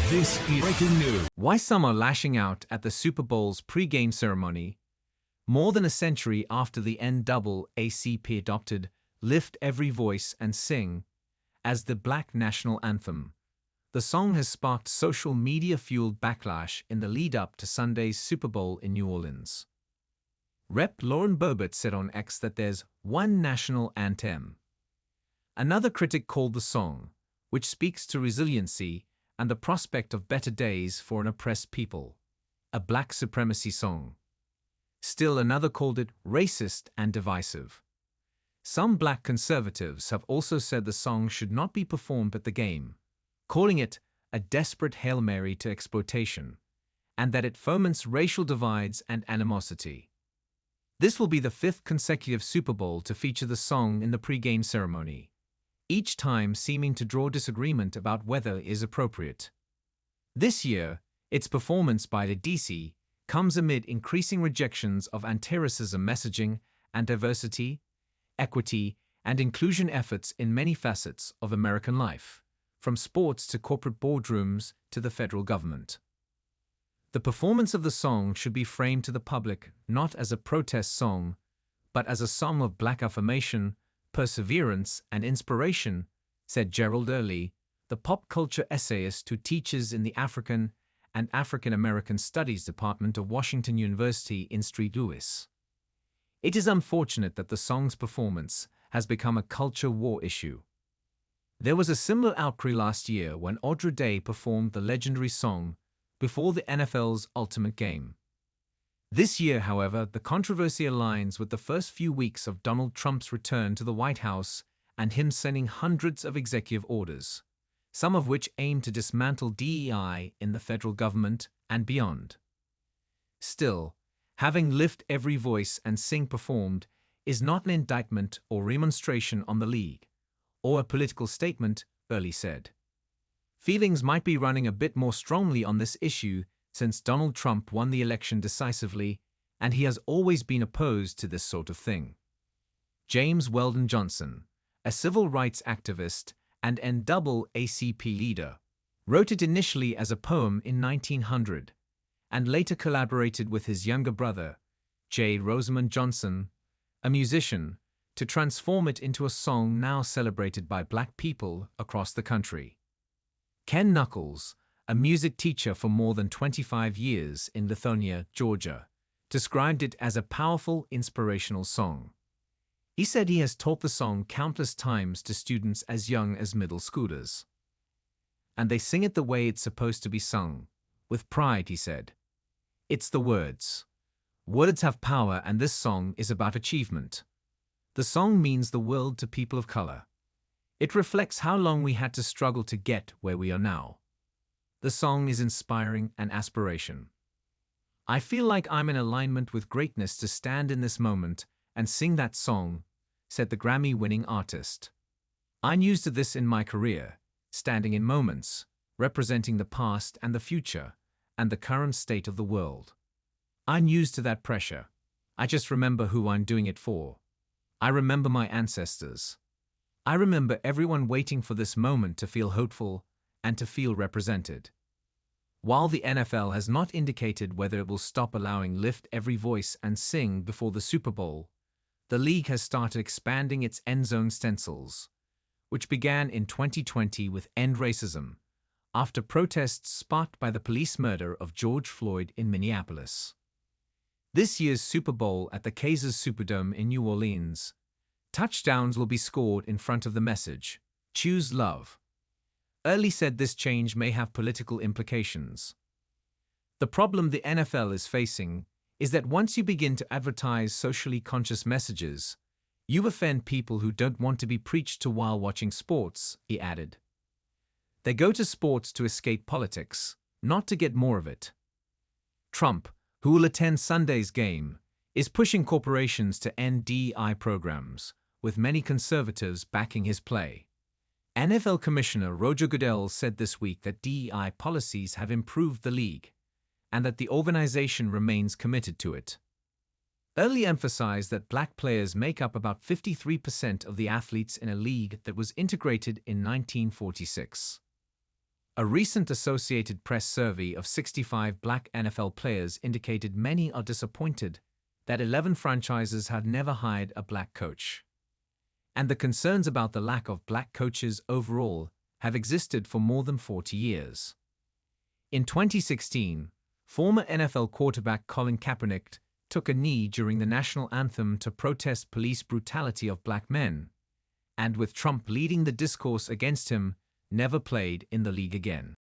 This is breaking news. Why some are lashing out at the Super Bowl's pre-game ceremony. More than a century after the NAACP adopted Lift Every Voice and Sing as the Black national anthem, the song has sparked social media-fueled backlash in the lead-up to Sunday's Super Bowl in New Orleans. Rep. Lauren Boebert said on X that there's one national anthem. Another critic called the song, which speaks to resiliency and the prospect of better days for an oppressed people, a black supremacy song. Still another called it racist and divisive. Some black conservatives have also said the song should not be performed at the game, calling it a desperate Hail Mary to exploitation, and that it foments racial divides and animosity. This will be the fifth consecutive Super Bowl to feature the song in the pre-game ceremony, each time seeming to draw disagreement about whether it is appropriate. This year, its performance by Ledisi comes amid increasing rejections of antiracism messaging and diversity, equity, and inclusion efforts in many facets of American life, from sports to corporate boardrooms to the federal government. The performance of the song should be framed to the public not as a protest song, but as a song of black affirmation, perseverance, and inspiration, said Gerald Early, the pop culture essayist who teaches in the African and African American Studies Department of Washington University in St. Louis. It is unfortunate that the song's performance has become a culture war issue. There was a similar outcry last year when Audra Day performed the legendary song before the NFL's ultimate game. This year, however, the controversy aligns with the first few weeks of Donald Trump's return to the White House and him sending hundreds of executive orders, some of which aim to dismantle DEI in the federal government and beyond. Still, having Lift Every Voice and Sing performed is not an indictment or remonstration on the league, or a political statement, Early said. Feelings might be running a bit more strongly on this issue since Donald Trump won the election decisively, and he has always been opposed to this sort of thing. James Weldon Johnson, a civil rights activist and NAACP leader, wrote it initially as a poem in 1900, and later collaborated with his younger brother, J. Rosamond Johnson, a musician, to transform it into a song now celebrated by black people across the country. Ken Knuckles, a music teacher for more than 25 years in Lithonia, Georgia, described it as a powerful, inspirational song. He said he has taught the song countless times to students as young as middle schoolers. And they sing it the way it's supposed to be sung, with pride, he said. It's the words. Words have power, and this song is about achievement. The song means the world to people of color. It reflects how long we had to struggle to get where we are now. The song is inspiring and aspiration. I feel like I'm in alignment with greatness to stand in this moment and sing that song, said the Grammy-winning artist. I'm used to this in my career, standing in moments, representing the past and the future, and the current state of the world. I'm used to that pressure. I just remember who I'm doing it for. I remember my ancestors. I remember everyone waiting for this moment to feel hopeful and to feel represented. While the NFL has not indicated whether it will stop allowing Lift Every Voice and Sing before the Super Bowl, the league has started expanding its end zone stencils, which began in 2020 with End Racism, after protests sparked by the police murder of George Floyd in Minneapolis. This year's Super Bowl at the Caesars Superdome in New Orleans, touchdowns will be scored in front of the message, "Choose Love." Early said this change may have political implications. The problem the NFL is facing is that once you begin to advertise socially conscious messages, you offend people who don't want to be preached to while watching sports, he added. They go to sports to escape politics, not to get more of it. Trump, who will attend Sunday's game, is pushing corporations to end DEI programs, with many conservatives backing his play. NFL Commissioner Roger Goodell said this week that DEI policies have improved the league, and that the organization remains committed to it. Early emphasized that black players make up about 53% of the athletes in a league that was integrated in 1946. A recent Associated Press survey of 65 black NFL players indicated many are disappointed that 11 franchises had never hired a black coach. And the concerns about the lack of black coaches overall have existed for more than 40 years. In 2016, former NFL quarterback Colin Kaepernick took a knee during the national anthem to protest police brutality of black men, and with Trump leading the discourse against him, never played in the league again.